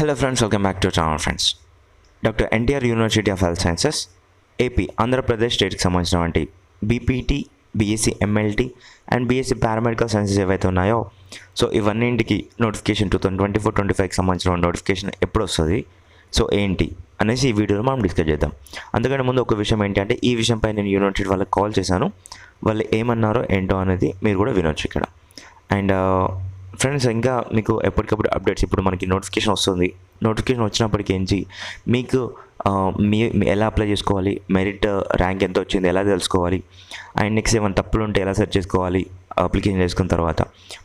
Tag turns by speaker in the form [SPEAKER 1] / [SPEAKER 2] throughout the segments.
[SPEAKER 1] Hello friends, welcome back to our channel friends. Dr. NTR University of Health Sciences, AP, Andhra Pradesh స్టేట్కి సంబంధించినటువంటి BPT, BSc MLT and BSc paramedical sciences ఏవైతే ఉన్నాయో so ఇవన్నింటికి notification 2024-25కి సంబంధించిన notification ఎప్పుడు వస్తుంది, so ఏంటి అనేసి ఈ వీడియోలో మనం డిస్కస్ చేద్దాం. అందుకని ముందు ఒక విషయం ఏంటి అంటే, ఈ విషయంపై నేను యూనివర్సిటీ వాళ్ళకి కాల్ చేశాను. వాళ్ళు ఏమన్నారో ఏంటో అనేది మీరు కూడా వినొచ్చు ఇక్కడ. అండ్ ఫ్రెండ్స్, ఇంకా మీకు ఎప్పటికప్పుడు అప్డేట్స్, ఇప్పుడు మనకి నోటిఫికేషన్ వస్తుంది. నోటిఫికేషన్ వచ్చినప్పటికీ ఏంటి, మీకు మీ ఎలా అప్లై చేసుకోవాలి, మెరిట్ ర్యాంక్ ఎంత వచ్చింది ఎలా తెలుసుకోవాలి, అండ్ నెక్స్ట్ ఏమైనా తప్పులు ఉంటే ఎలా సెర్చ్ చేసుకోవాలి అప్లికేషన్ చేసుకున్న తర్వాత.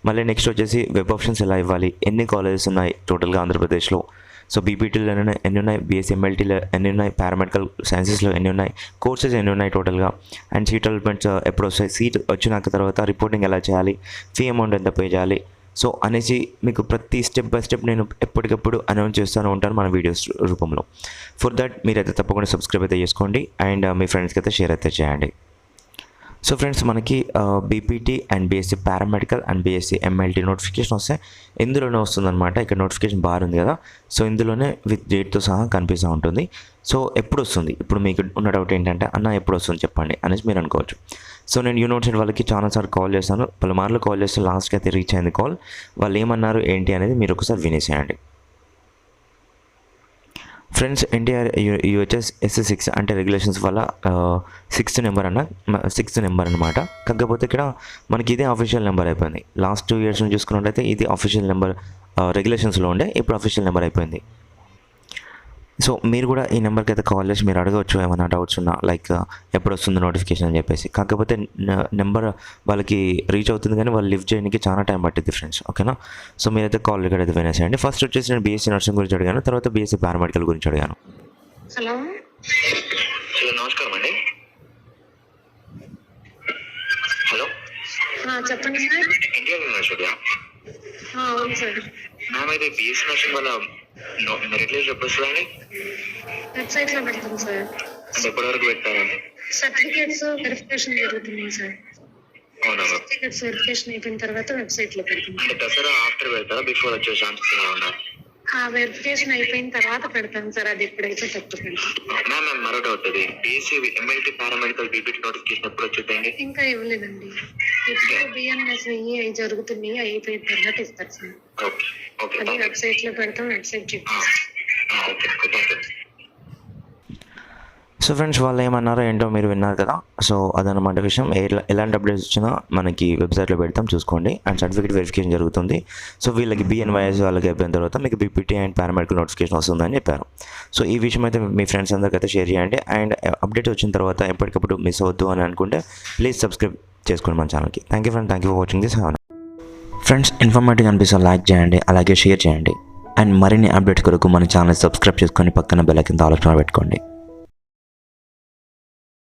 [SPEAKER 1] మళ్ళీ నెక్స్ట్ వచ్చేసి వెబ్ ఆప్షన్స్ ఎలా ఇవ్వాలి, ఎన్ని కాలేజెస్ ఉన్నాయి టోటల్గా ఆంధ్రప్రదేశ్లో, సో బీపీటీలో ఎన్ని ఉన్నాయి, బీఎస్సీ ఎంఎల్టీలో ఎన్ని ఉన్నాయి, పారామెడికల్ సైన్సెస్లో ఎన్ని ఉన్నాయి, కోర్సెస్ ఎన్ని ఉన్నాయి టోటల్గా, అండ్ సీట్ అలాట్మెంట్స్ ఎప్పుడు వస్తాయి, సీట్ వచ్చినాక తర్వాత రిపోర్టింగ్ ఎలా చేయాలి, ఫీ అమౌంట్ ఎంత పే చేయాలి, సో అనేసి మీకు ప్రతి స్టెప్ బై స్టెప్ నేను ఎప్పటికప్పుడు అనౌన్స్ చేస్తూనే ఉంటాను మన వీడియోస్ రూపంలో. ఫర్ దట్ మీరైతే తప్పకుండా సబ్స్క్రైబ్ అయితే చేసుకోండి అండ్ మీ ఫ్రెండ్స్కి అయితే షేర్ అయితే చేయండి. సో ఫ్రెండ్స్, మనకి BPT and BSc paramedical and BSc MLT notification వస్తే ఇందులోనే వస్తుందన్నమాట. ఇక్కడ నోటిఫికేషన్ బార్ ఉంది కదా, సో ఇందులోనే విత్ డేట్తో సహా కనిపిస్తూ ఉంటుంది. సో ఎప్పుడు వస్తుంది, ఇప్పుడు మీకు ఉన్న డౌట్ ఏంటంటే, అన్న ఎప్పుడు వస్తుంది చెప్పండి అనేసి మీరు అనుకోవచ్చు. సో నేను యూనివర్సిటీ వాళ్ళకి చాలాసార్లు కాల్ చేస్తాను, పలుమార్లు కాల్ చేస్తే లాస్ట్కి అయితే రీచ్ అయింది కాల్. వాళ్ళు ఏమన్నారు ఏంటి అనేది మీరు ఒకసారి వినేసేయండి. ఫ్రెండ్స్, ఎన్టీఆర్ యూహెచ్ఎస్ ఎస్6 అంటే రెగ్యులేషన్స్ వల్ల 6th నెంబర్ అనమాట. కాకపోతే ఇక్కడ మనకి ఇదే అఫీషియల్ నెంబర్ అయిపోయింది. లాస్ట్ 2 years నుంచి చూసుకున్నట్టయితే ఇది అఫీషియల్ నెంబర్ రెగ్యులేషన్స్లో ఉండే, ఇప్పుడు అఫీషియల్ నెంబర్ అయిపోయింది. సో మీరు కూడా ఈ నెంబర్కి అయితే కాల్ చేసి మీరు అడగవచ్చు ఏమైనా డౌట్స్ ఉన్నా, లైక్ ఎప్పుడు వస్తుంది నోటిఫికేషన్ అని చెప్పేసి. కాకపోతే నెంబర్ వాళ్ళకి రీచ్ అవుతుంది కానీ వాళ్ళు లిఫ్ట్ చేయడానికి చాలా టైం పట్టింది ఫ్రెండ్స్, ఓకేనా. సో మీరైతే కాల్ ఇక్కడ అయితే వినేసేయండి. ఫస్ట్ వచ్చేసి నేను బీఎస్సీ నర్సింగ్ గురించి అడిగాను, తర్వాత బీఎస్సీ పారామెడికల్ గురించి అడిగాను.
[SPEAKER 2] హలో
[SPEAKER 3] నమస్కారం అండి. హలో
[SPEAKER 2] చెప్పండి సార్.
[SPEAKER 3] ఎన్టీఆర్ యూనివర్సిటీ.
[SPEAKER 2] అవును సార్.
[SPEAKER 3] మ్యామ్, అయితే బీఎస్సీ నర్సింగ్ వల్ల మెరిట్ లిస్ట్ ఎప్పుడు వస్తుందండి?
[SPEAKER 2] వెబ్సైట్ లో పెడతాం సార్.
[SPEAKER 3] అంటే ఎప్పటి వరకు పెట్టారండి?
[SPEAKER 2] సర్టిఫికేట్స్ వెరిఫికేషన్ జరుగుతుంది సార్.
[SPEAKER 3] అవునా?
[SPEAKER 2] సర్టిఫికేట్స్ వెరిఫికేషన్ అయిపోయిన తర్వాత వెబ్సైట్ లో పెడతాం.
[SPEAKER 3] అంటే దసరా ఆఫ్టర్ పెడతారా, బిఫోర్ వచ్చే ఛాన్సెస్ ఉన్నారు?
[SPEAKER 2] వెరిఫికేషన్ అయిపోయిన తర్వాత పెడతాం సార్, అది ఎప్పుడైతే తప్పకుండా.
[SPEAKER 3] మ్యామ్, మరో డౌట్, అది BSc MLT paramedical BPT notification ఎప్పుడు వచ్చిందండి?
[SPEAKER 2] ఇంకా ఇవ్వలేదండి. ఇప్పుడు బిఎన్ఎస్ అవి జరుగుతున్నాయి, అయిపోయిన తర్వాత ఇస్తారు సార్.
[SPEAKER 3] ఓకే ఓకే,
[SPEAKER 2] అది వెబ్సైట్ లో పెడతాం, website check
[SPEAKER 3] okay okay, thank you.
[SPEAKER 1] So friends, వాళ్ళు ఏమన్నారో ఏంటో మీరు విన్నారు కదా. సో అదనమాట విషయం. ఎలాంటి అప్డేట్స్ వచ్చినా మనకి వెబ్సైట్లో పెడతాం, చూసుకోండి. అండ్ సర్టిఫికేట్ వెరిఫికేషన్ జరుగుతుంది. సో వీళ్ళకి బిఎన్వైఎస్ వాళ్ళకి అయిపోయిన తర్వాత మీకు బీపీటీ అండ్ పారామెడికల్ నోటిఫికేషన్ వస్తుందని చెప్పారు. సో ఈ విషయం అయితే మీ ఫ్రెండ్స్ అందరికీ అయితే షేర్ చేయండి. అండ్ అప్డేట్ వచ్చిన తర్వాత ఎప్పటికప్పుడు మిస్ అవద్దు అని అనుకుంటే ప్లీజ్ సబ్స్క్రైబ్ చేసుకోండి మన ఛానల్కి. Thank you for watching this. Friends, informative అనిపిస్తే లైక్ చేయండి, అలాగే షేర్ చేయండి. అండ్ మరిన్ని అప్డేట్స్ కొరకు మన ఛానల్ సబ్స్క్రైబ్ చేసుకొని పక్కన బెల్ ఐకాన్ ఆల్ ఆప్షన్ పెట్టుకోండి.